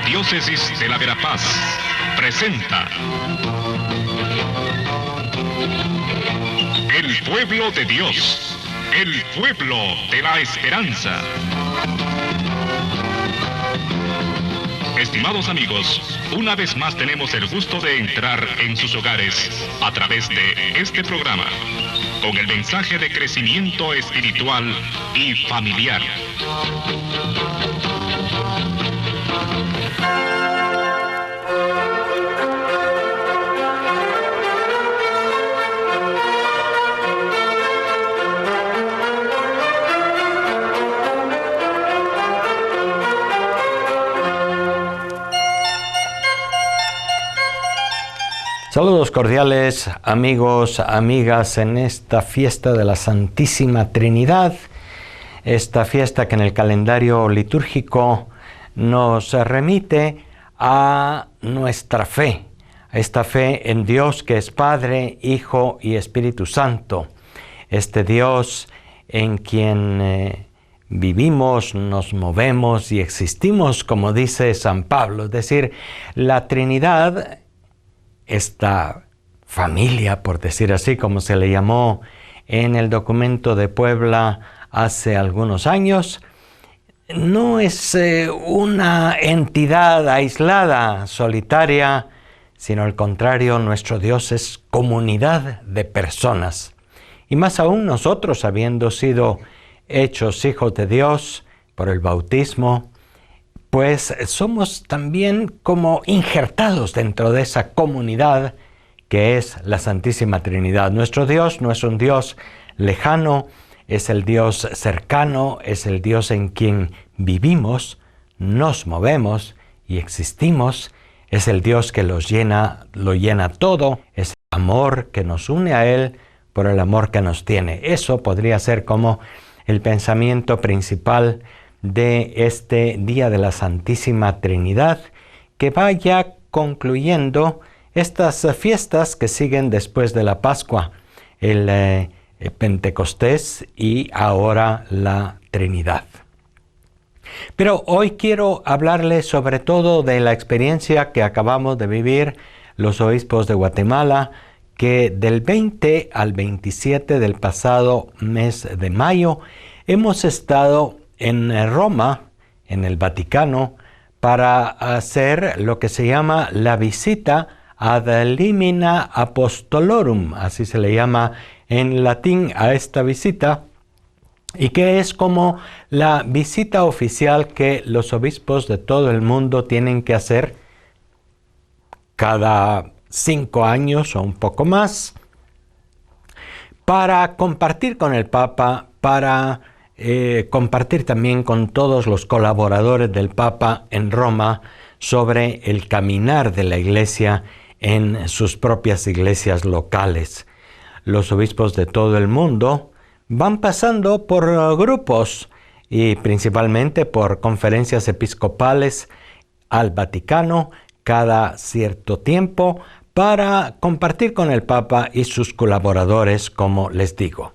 Diócesis de la Verapaz presenta El Pueblo de Dios, el pueblo de la esperanza. Estimados amigos, una vez más tenemos el gusto de entrar en sus hogares a través de este programa, con el mensaje de crecimiento espiritual y familiar. Saludos cordiales, amigos, amigas, en esta fiesta de la Santísima Trinidad, esta fiesta que en el calendario litúrgico nos remite a nuestra fe, a esta fe en Dios que es Padre, Hijo y Espíritu Santo, este Dios en quien vivimos, nos movemos y existimos, como dice San Pablo, es decir, la Trinidad, esta familia, por decir así, como se le llamó en el documento de Puebla hace algunos años, no es una entidad aislada, solitaria, sino al contrario, nuestro Dios es comunidad de personas. Y más aún nosotros, habiendo sido hechos hijos de Dios por el bautismo, pues somos también como injertados dentro de esa comunidad que es la Santísima Trinidad. Nuestro Dios no es un Dios lejano, es el Dios cercano, es el Dios en quien vivimos, nos movemos y existimos. Es el Dios que lo llena todo, es el amor que nos une a Él por el amor que nos tiene. Eso podría ser como el pensamiento principal de este Día de la Santísima Trinidad, que vaya concluyendo estas fiestas que siguen después de la Pascua, el Pentecostés y ahora la Trinidad. Pero hoy quiero hablarles sobre todo de la experiencia que acabamos de vivir los obispos de Guatemala, que del 20 al 27 del pasado mes de mayo hemos estado en Roma, en el Vaticano, para hacer lo que se llama la visita ad limina apostolorum, así se le llama en latín a esta visita, y que es como la visita oficial que los obispos de todo el mundo tienen que hacer cada 5 años o un poco más, para compartir con el Papa, para compartir también con todos los colaboradores del Papa en Roma sobre el caminar de la Iglesia en sus propias iglesias locales. Los obispos de todo el mundo van pasando por grupos y principalmente por conferencias episcopales al Vaticano cada cierto tiempo para compartir con el Papa y sus colaboradores, como les digo.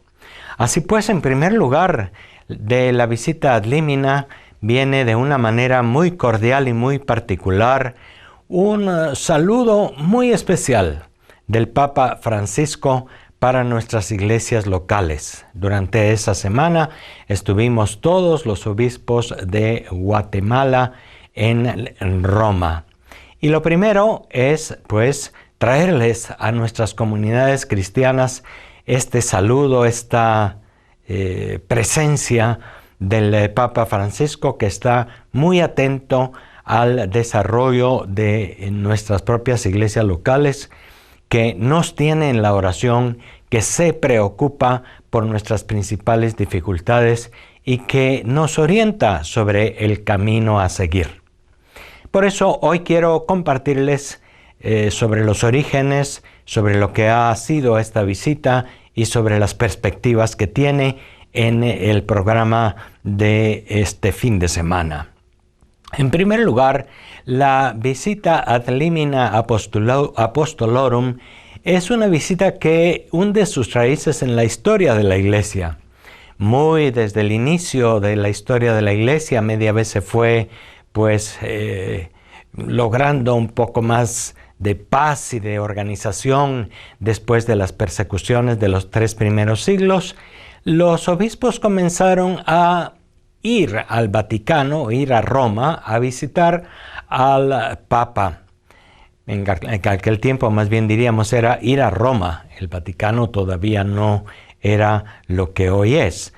Así pues, en primer lugar, de la visita ad limina viene de una manera muy cordial y muy particular un saludo muy especial del Papa Francisco para nuestras iglesias locales. Durante esa semana estuvimos todos los obispos de Guatemala en Roma. Y lo primero es, pues, traerles a nuestras comunidades cristianas este saludo, esta presencia del Papa Francisco, que está muy atento al desarrollo de nuestras propias iglesias locales, que nos tiene en la oración, que se preocupa por nuestras principales dificultades y que nos orienta sobre el camino a seguir. Por eso hoy quiero compartirles sobre los orígenes, sobre lo que ha sido esta visita y sobre las perspectivas que tiene en el programa de este fin de semana. En primer lugar, la visita ad limina apostolorum es una visita que hunde sus raíces en la historia de la Iglesia. Muy desde el inicio de la historia de la Iglesia, media vez se fue logrando un poco más de paz y de organización después de las persecuciones de los 3 primeros siglos, los obispos comenzaron a ir al Vaticano, ir a Roma, a visitar al Papa. En aquel tiempo más bien diríamos era ir a Roma. El Vaticano todavía no era lo que hoy es.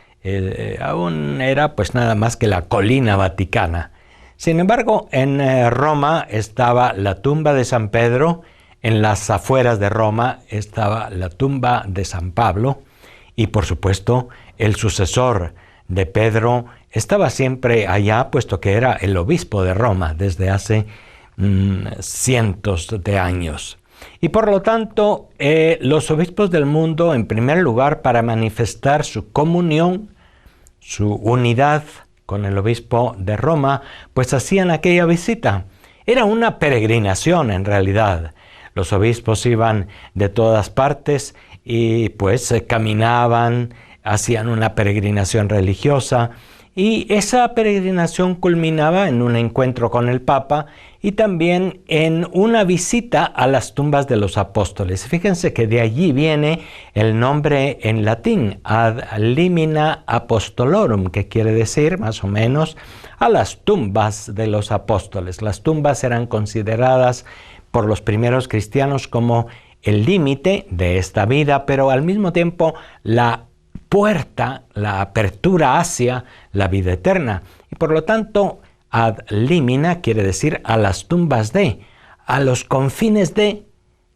Aún era pues nada más que la colina vaticana. Sin embargo, en Roma estaba la tumba de San Pedro, en las afueras de Roma estaba la tumba de San Pablo y por supuesto el sucesor de Pedro estaba siempre allá, puesto que era el obispo de Roma desde hace cientos de años. Y por lo tanto, los obispos del mundo, en primer lugar, para manifestar su comunión, su unidad con el obispo de Roma, pues hacían aquella visita. Era una peregrinación en realidad. Los obispos iban de todas partes y pues caminaban, hacían una peregrinación religiosa y esa peregrinación culminaba en un encuentro con el Papa y también en una visita a las tumbas de los apóstoles. Fíjense que de allí viene el nombre en latín, ad limina apostolorum, que quiere decir más o menos a las tumbas de los apóstoles. Las tumbas eran consideradas por los primeros cristianos como el límite de esta vida, pero al mismo tiempo la puerta, la apertura hacia la vida eterna. Y por lo tanto, ad limina quiere decir a las tumbas de, a los confines de,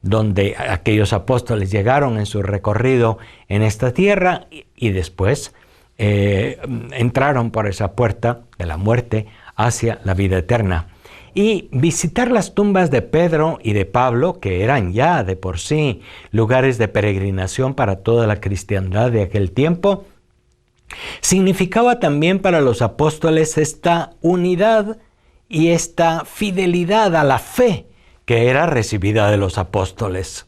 donde aquellos apóstoles llegaron en su recorrido en esta tierra y después entraron por esa puerta de la muerte hacia la vida eterna. Y visitar las tumbas de Pedro y de Pablo, que eran ya de por sí lugares de peregrinación para toda la cristiandad de aquel tiempo, significaba también para los apóstoles esta unidad y esta fidelidad a la fe que era recibida de los apóstoles.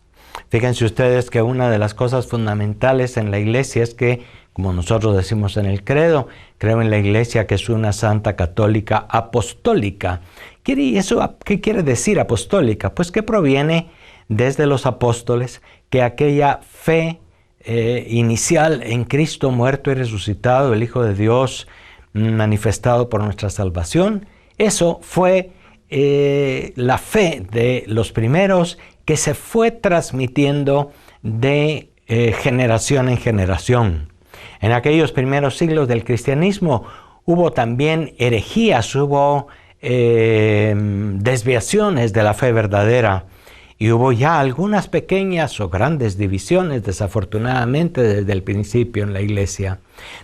Fíjense ustedes que una de las cosas fundamentales en la iglesia es que, como nosotros decimos en el credo, creo en la iglesia que es una santa católica apostólica. ¿Y eso qué quiere decir apostólica? Pues que proviene desde los apóstoles, que aquella fe inicial en Cristo muerto y resucitado, el Hijo de Dios manifestado por nuestra salvación, eso fue la fe de los primeros que se fue transmitiendo de generación en generación. En aquellos primeros siglos del cristianismo hubo también herejías, hubo desviaciones de la fe verdadera y hubo ya algunas pequeñas o grandes divisiones, desafortunadamente, desde el principio en la iglesia.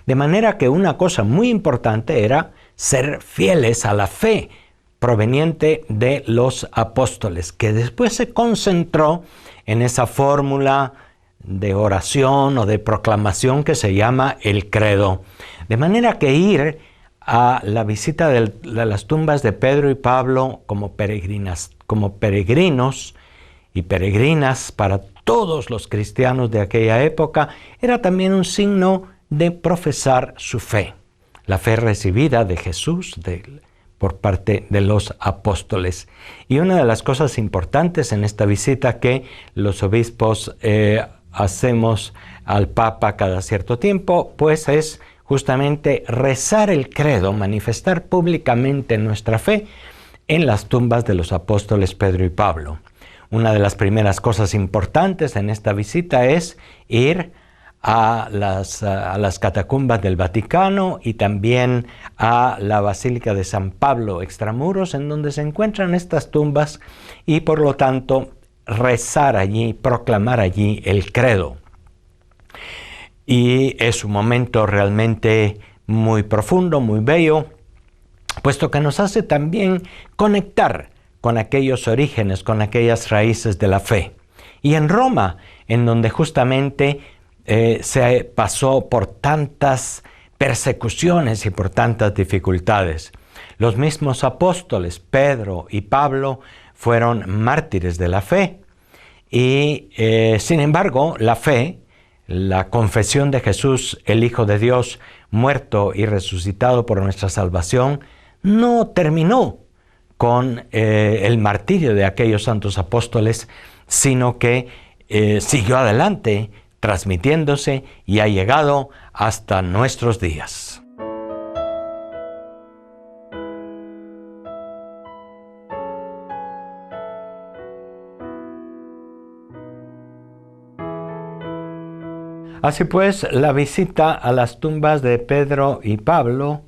De manera que una cosa muy importante era ser fieles a la fe proveniente de los apóstoles, que después se concentró en esa fórmula de oración o de proclamación que se llama el credo. De manera que ir a la visita de las tumbas de Pedro y Pablo como peregrinos y peregrinas para todos los cristianos de aquella época era también un signo de profesar su fe, la fe recibida de Jesús por parte de los apóstoles. Y una de las cosas importantes en esta visita que los obispos hacemos al Papa cada cierto tiempo, pues es justamente rezar el credo, manifestar públicamente nuestra fe en las tumbas de los apóstoles Pedro y Pablo. Una de las primeras cosas importantes en esta visita es ir a las catacumbas del Vaticano y también a la Basílica de San Pablo extramuros, en donde se encuentran estas tumbas, y por lo tanto rezar allí, proclamar allí el credo. Y es un momento realmente muy profundo, muy bello, puesto que nos hace también conectar con aquellos orígenes, con aquellas raíces de la fe. Y en Roma, en donde justamente se pasó por tantas persecuciones y por tantas dificultades. Los mismos apóstoles, Pedro y Pablo, fueron mártires de la fe. Y sin embargo, la fe, la confesión de Jesús, el Hijo de Dios, muerto y resucitado por nuestra salvación, no terminó con el martirio de aquellos santos apóstoles, sino que siguió adelante transmitiéndose y ha llegado hasta nuestros días. Así pues, la visita a las tumbas de Pedro y Pablo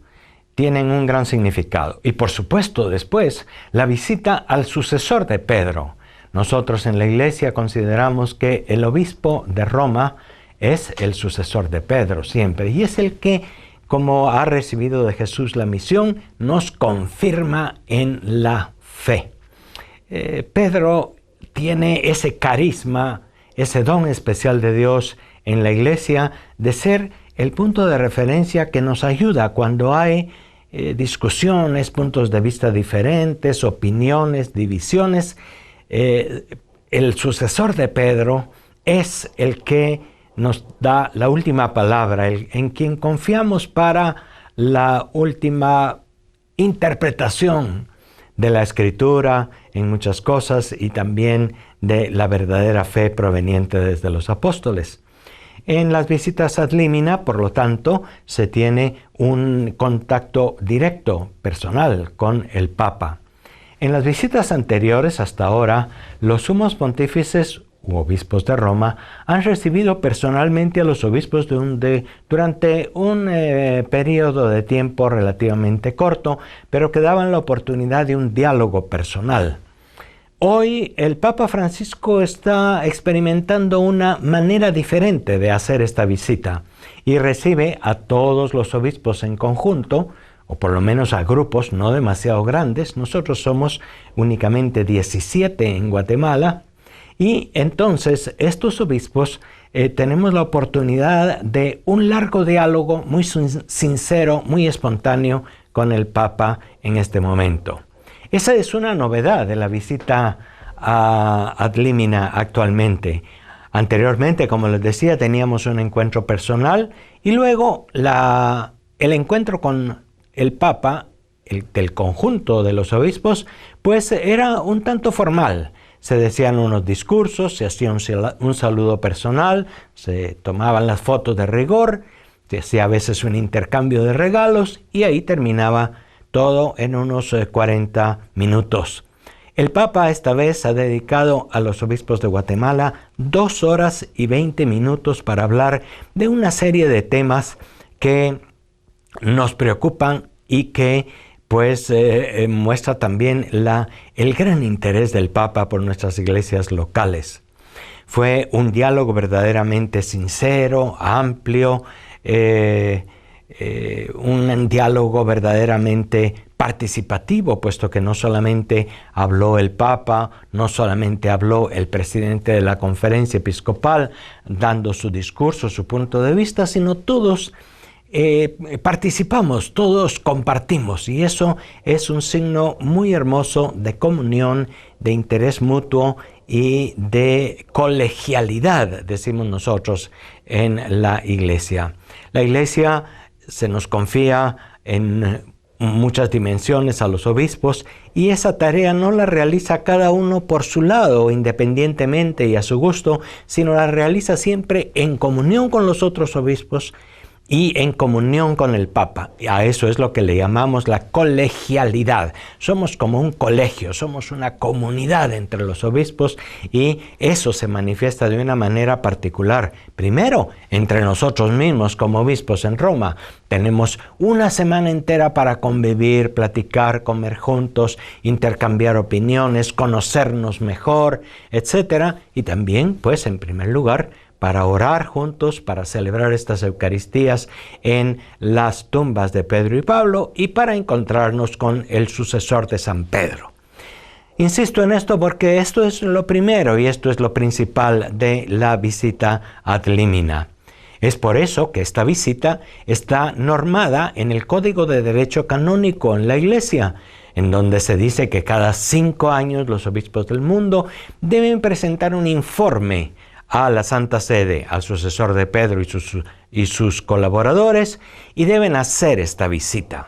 tienen un gran significado. Y por supuesto, después, la visita al sucesor de Pedro. Nosotros en la Iglesia consideramos que el obispo de Roma es el sucesor de Pedro siempre, y es el que, como ha recibido de Jesús la misión, nos confirma en la fe. Pedro tiene ese carisma, ese don especial de Dios en la Iglesia de ser el punto de referencia que nos ayuda cuando hay discusiones, puntos de vista diferentes, opiniones, divisiones. El sucesor de Pedro es el que nos da la última palabra, en quien confiamos para la última interpretación de la Escritura en muchas cosas y también de la verdadera fe proveniente desde los apóstoles. En las visitas ad limina, por lo tanto, se tiene un contacto directo, personal, con el Papa. En las visitas anteriores hasta ahora, los sumos pontífices u obispos de Roma han recibido personalmente a los obispos durante un periodo de tiempo relativamente corto, pero que daban la oportunidad de un diálogo personal. Hoy el Papa Francisco está experimentando una manera diferente de hacer esta visita y recibe a todos los obispos en conjunto, o por lo menos a grupos no demasiado grandes. Nosotros somos únicamente 17 en Guatemala, y entonces estos obispos tenemos la oportunidad de un largo diálogo muy sincero, muy espontáneo con el Papa en este momento. Esa es una novedad de la visita ad limina actualmente. Anteriormente, como les decía, teníamos un encuentro personal y luego el encuentro con el Papa, del conjunto de los obispos, pues era un tanto formal. Se decían unos discursos, se hacía un saludo personal, se tomaban las fotos de rigor, se hacía a veces un intercambio de regalos y ahí terminaba todo en unos 40 minutos. El Papa esta vez ha dedicado a los obispos de Guatemala 2 horas y 20 minutos para hablar de una serie de temas que nos preocupan y que pues muestra también el gran interés del Papa por nuestras iglesias locales. Fue un diálogo verdaderamente sincero, amplio, un diálogo verdaderamente participativo, puesto que no solamente habló el Papa, no solamente habló el presidente de la conferencia episcopal dando su discurso, su punto de vista, sino todos participamos, todos compartimos, y eso es un signo muy hermoso de comunión, de interés mutuo y de colegialidad, decimos nosotros, en la Iglesia. La Iglesia se nos confía en muchas dimensiones a los obispos, y esa tarea no la realiza cada uno por su lado, independientemente y a su gusto, sino la realiza siempre en comunión con los otros obispos y en comunión con el Papa. Y a eso es lo que le llamamos la colegialidad. Somos como un colegio, somos una comunidad entre los obispos, y eso se manifiesta de una manera particular. Primero, entre nosotros mismos como obispos en Roma. Tenemos una semana entera para convivir, platicar, comer juntos, intercambiar opiniones, conocernos mejor, etc. Y también, pues, en primer lugar, para orar juntos, para celebrar estas Eucaristías en las tumbas de Pedro y Pablo y para encontrarnos con el sucesor de San Pedro. Insisto en esto porque esto es lo primero y esto es lo principal de la visita ad limina. Es por eso que esta visita está normada en el Código de Derecho Canónico en la Iglesia, en donde se dice que cada 5 años los obispos del mundo deben presentar un informe a la Santa Sede, al sucesor de Pedro y sus colaboradores, y deben hacer esta visita.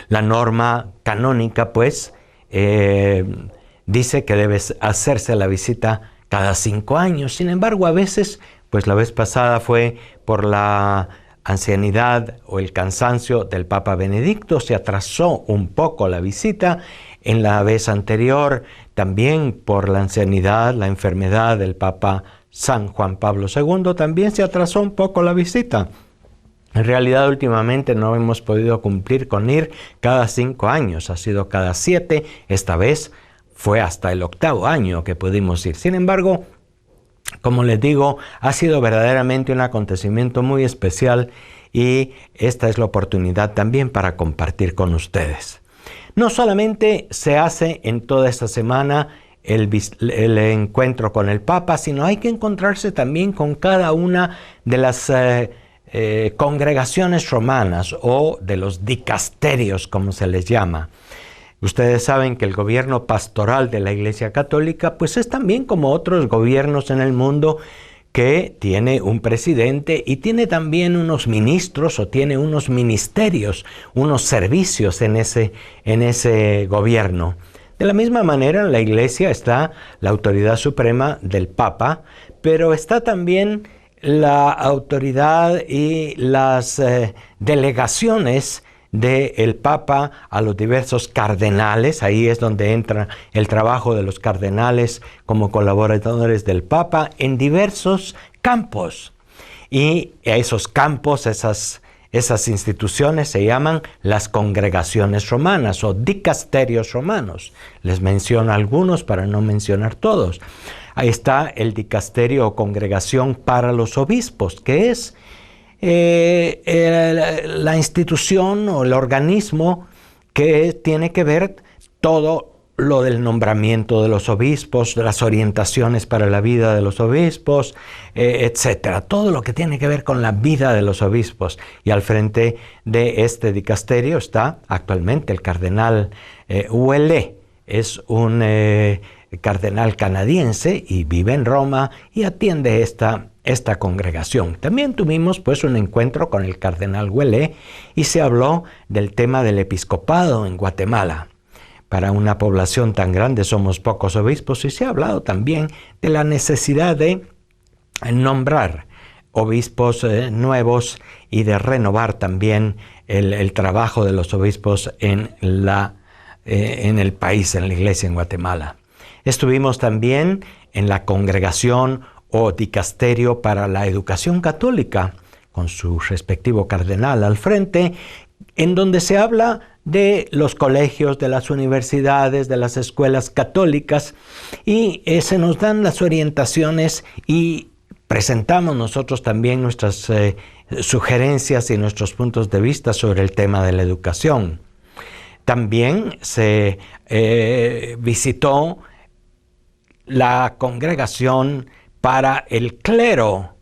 La norma canónica, pues, dice que debe hacerse la visita cada 5 años. Sin embargo, a veces, pues la vez pasada fue por la ancianidad o el cansancio del Papa Benedicto, se atrasó un poco la visita. En la vez anterior, también por la ancianidad, la enfermedad del Papa San Juan Pablo II, también se atrasó un poco la visita. En realidad, últimamente no hemos podido cumplir con ir cada 5 años, ha sido cada 7, esta vez fue hasta el 8º año que pudimos ir. Sin embargo, como les digo, ha sido verdaderamente un acontecimiento muy especial y esta es la oportunidad también para compartir con ustedes. No solamente se hace en toda esta semana el encuentro con el Papa, sino hay que encontrarse también con cada una de las congregaciones romanas o de los dicasterios, como se les llama. Ustedes saben que el gobierno pastoral de la Iglesia Católica pues es también como otros gobiernos en el mundo, que tiene un presidente y tiene también unos ministros o tiene unos ministerios, unos servicios en ese gobierno. De la misma manera, en la Iglesia está la autoridad suprema del Papa, pero está también la autoridad y las delegaciones del Papa a los diversos cardenales. Ahí es donde entra el trabajo de los cardenales como colaboradores del Papa en diversos campos. Y a esos campos, esas instituciones se llaman las congregaciones romanas o dicasterios romanos. Les menciono algunos para no mencionar todos. Ahí está el dicasterio o congregación para los obispos, que es la institución o el organismo que tiene que ver todo lo del nombramiento de los obispos, de las orientaciones para la vida de los obispos, etcétera. Todo lo que tiene que ver con la vida de los obispos. Y al frente de este dicasterio está actualmente el cardenal Ouellet. Es un cardenal canadiense y vive en Roma y atiende esta congregación. También tuvimos pues un encuentro con el cardenal Ouellet y se habló del tema del episcopado en Guatemala. Para una población tan grande somos pocos obispos y se ha hablado también de la necesidad de nombrar obispos nuevos y de renovar también el trabajo de los obispos en el país, en la iglesia en Guatemala. Estuvimos también en la congregación o dicasterio para la educación católica, con su respectivo cardenal al frente, en donde se habla de los colegios, de las universidades, de las escuelas católicas, y se nos dan las orientaciones y presentamos nosotros también nuestras sugerencias y nuestros puntos de vista sobre el tema de la educación. También se visitó la congregación para el clero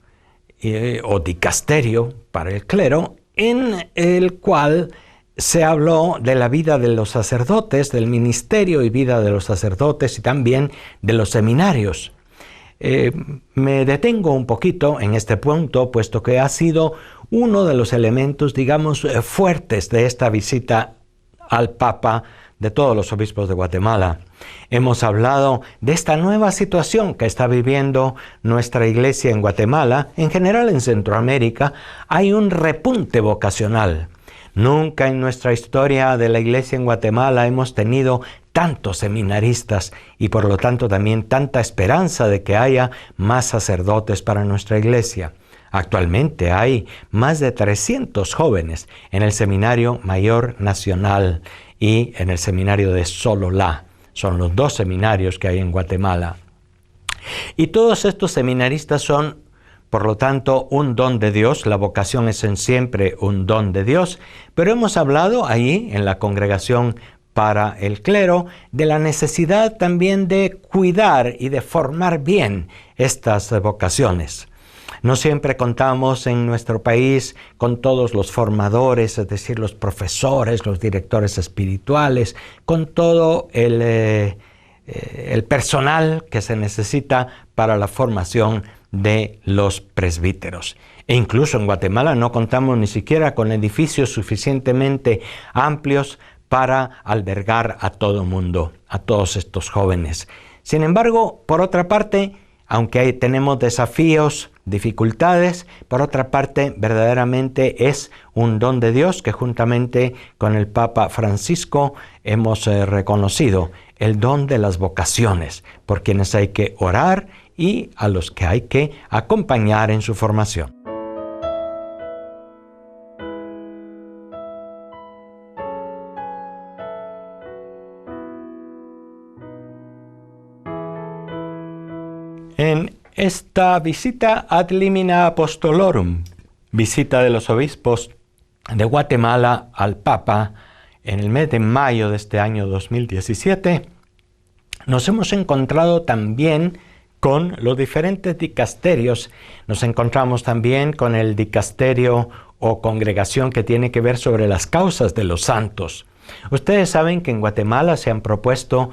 o dicasterio para el clero, en el cual se habló de la vida de los sacerdotes, del ministerio y vida de los sacerdotes y también de los seminarios. Me detengo un poquito en este punto, puesto que ha sido uno de los elementos, digamos, fuertes de esta visita al Papa de todos los obispos de Guatemala. Hemos hablado de esta nueva situación que está viviendo nuestra iglesia en Guatemala. En general en Centroamérica hay un repunte vocacional. Nunca en nuestra historia de la iglesia en Guatemala hemos tenido tantos seminaristas y por lo tanto también tanta esperanza de que haya más sacerdotes para nuestra iglesia. Actualmente hay más de 300 jóvenes en el Seminario Mayor Nacional y en el Seminario de Sololá. Son los 2 seminarios que hay en Guatemala. Y todos estos seminaristas son, por lo tanto, un don de Dios. La vocación es siempre un don de Dios. Pero hemos hablado ahí, en la congregación para el clero, de la necesidad también de cuidar y de formar bien estas vocaciones. No siempre contamos en nuestro país con todos los formadores, es decir, los profesores, los directores espirituales, con todo el personal que se necesita para la formación de los presbíteros. E incluso en Guatemala no contamos ni siquiera con edificios suficientemente amplios para albergar a todo mundo, a todos estos jóvenes. Sin embargo, por otra parte, aunque ahí tenemos desafíos, dificultades, por otra parte, verdaderamente es un don de Dios que juntamente con el Papa Francisco hemos reconocido, el don de las vocaciones, por quienes hay que orar y a los que hay que acompañar en su formación. En esta visita ad limina apostolorum, visita de los obispos de Guatemala al Papa en el mes de mayo de este año 2017, nos hemos encontrado también con los diferentes dicasterios. Nos encontramos también con el dicasterio o congregación que tiene que ver sobre las causas de los santos. Ustedes saben que en Guatemala se han propuesto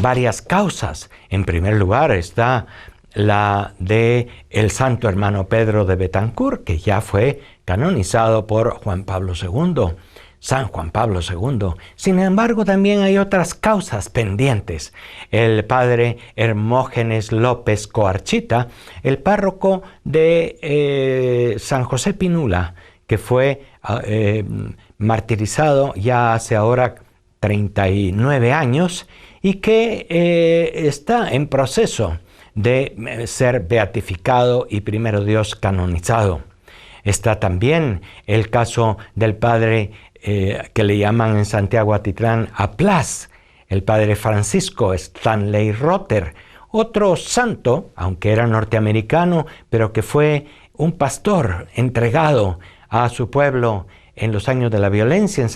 varias causas. En primer lugar está la de el santo hermano Pedro de Betancourt, que ya fue canonizado por Juan Pablo II, San Juan Pablo II. Sin embargo, también hay otras causas pendientes. El padre Hermógenes López Coarchita, el párroco de San José Pinula, que fue martirizado ya hace ahora 39 años y que está en proceso de ser beatificado y primero Dios canonizado. Está también el caso del padre que le llaman en Santiago Atitlán Aplas, el padre Francisco Stanley Rother, otro santo, aunque era norteamericano, pero que fue un pastor entregado a su pueblo en los años de la violencia en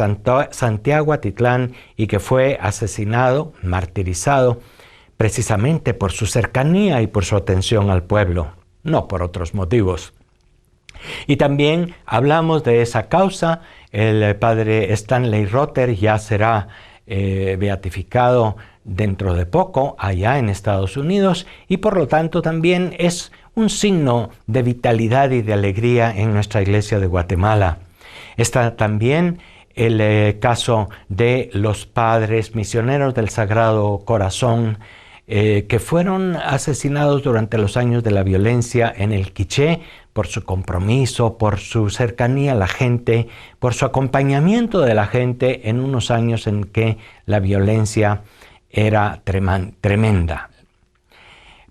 Santiago Atitlán y que fue asesinado, martirizado, precisamente por su cercanía y por su atención al pueblo, no por otros motivos. Y también hablamos de esa causa. El padre Stanley Rother ya será beatificado dentro de poco allá en Estados Unidos y por lo tanto también es un signo de vitalidad y de alegría en nuestra iglesia de Guatemala. Está también el caso de los padres misioneros del Sagrado Corazón que fueron asesinados durante los años de la violencia en el Quiché por su compromiso, por su cercanía a la gente, por su acompañamiento de la gente en unos años en que la violencia era tremenda.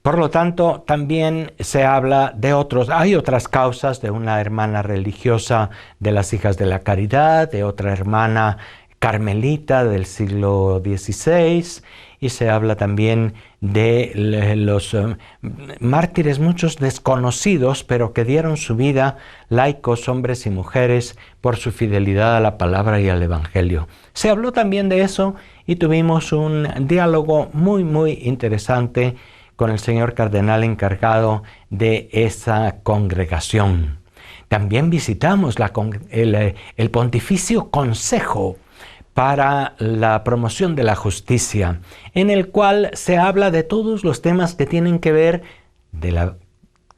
Por lo tanto, también se habla de hay otras causas, de una hermana religiosa de las Hijas de la Caridad, de otra hermana carmelita del siglo XVI, y se habla también de los mártires, muchos desconocidos, pero que dieron su vida, laicos, hombres y mujeres, por su fidelidad a la palabra y al Evangelio. Se habló también de eso y tuvimos un diálogo muy, muy interesante con el señor cardenal encargado de esa congregación. También visitamos el Pontificio Consejo para la Promoción de la Justicia, en el cual se habla de todos los temas que tienen que ver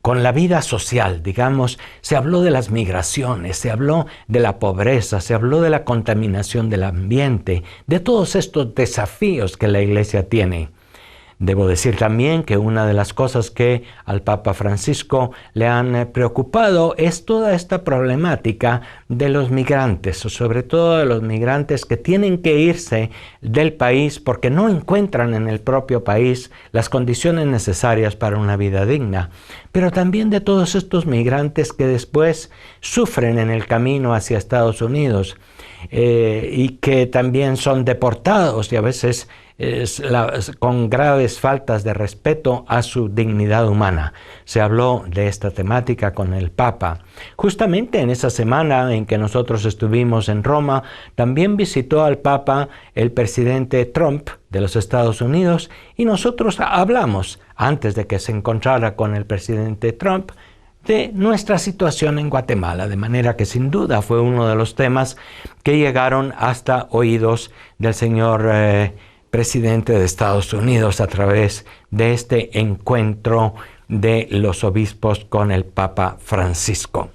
con la vida social, digamos. Se habló de las migraciones, se habló de la pobreza, se habló de la contaminación del ambiente, de todos estos desafíos que la Iglesia tiene. Debo decir también que una de las cosas que al Papa Francisco le han preocupado es toda esta problemática de los migrantes, sobre todo de los migrantes que tienen que irse del país porque no encuentran en el propio país las condiciones necesarias para una vida digna, pero también de todos estos migrantes que después sufren en el camino hacia Estados Unidos y que también son deportados y a veces con graves faltas de respeto a su dignidad humana. Se habló de esta temática con el Papa. Justamente en esa semana en que nosotros estuvimos en Roma, también visitó al Papa el presidente Trump de los Estados Unidos y nosotros hablamos, antes de que se encontrara con el presidente Trump, de nuestra situación en Guatemala, de manera que sin duda fue uno de los temas que llegaron hasta oídos del señor presidente de Estados Unidos a través de este encuentro de los obispos con el Papa Francisco.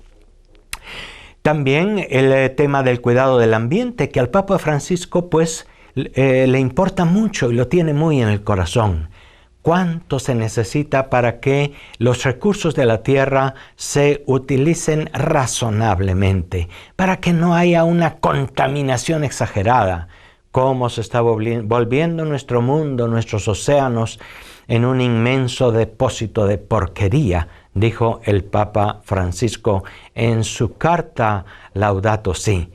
También el tema del cuidado del ambiente, que al Papa Francisco pues le importa mucho y lo tiene muy en el corazón. ¿Cuánto se necesita para que los recursos de la tierra se utilicen razonablemente? Para que no haya una contaminación exagerada. Cómo se está volviendo nuestro mundo, nuestros océanos, en un inmenso depósito de porquería, dijo el Papa Francisco en su carta Laudato Si.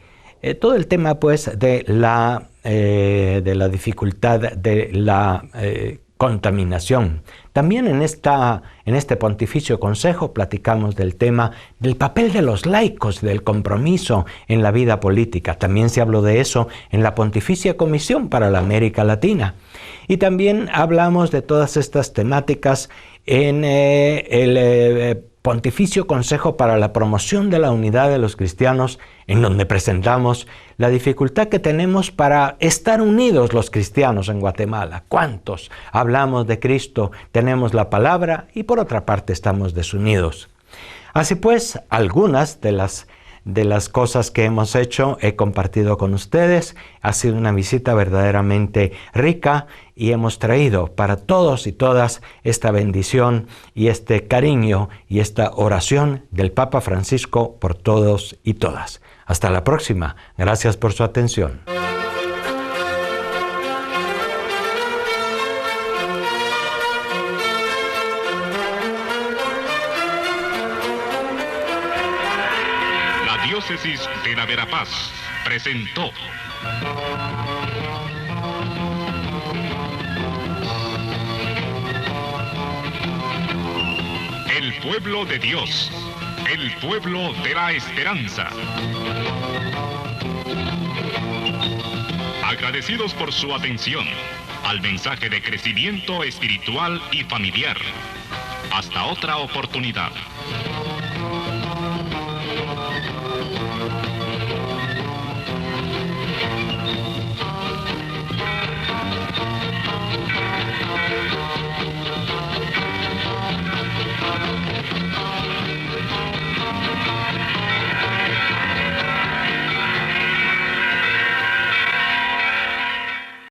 Todo el tema pues de la dificultad de la contaminación. También en este Pontificio Consejo platicamos del tema del papel de los laicos, del compromiso en la vida política. También se habló de eso en la Pontificia Comisión para la América Latina. Y también hablamos de todas estas temáticas en el Pontificio Consejo para la Promoción de la Unidad de los Cristianos, en donde presentamos la dificultad que tenemos para estar unidos los cristianos en Guatemala. ¿Cuántos hablamos de Cristo, tenemos la palabra y por otra parte estamos desunidos? Así pues, algunas de las cosas que hemos hecho he compartido con ustedes. Ha sido una visita verdaderamente rica y hemos traído para todos y todas esta bendición y este cariño y esta oración del Papa Francisco por todos y todas. Hasta la próxima. Gracias por su atención. Diócesis de la Verapaz presentó El pueblo de Dios, el pueblo de la esperanza. Agradecidos por su atención al mensaje de crecimiento espiritual y familiar. Hasta otra oportunidad.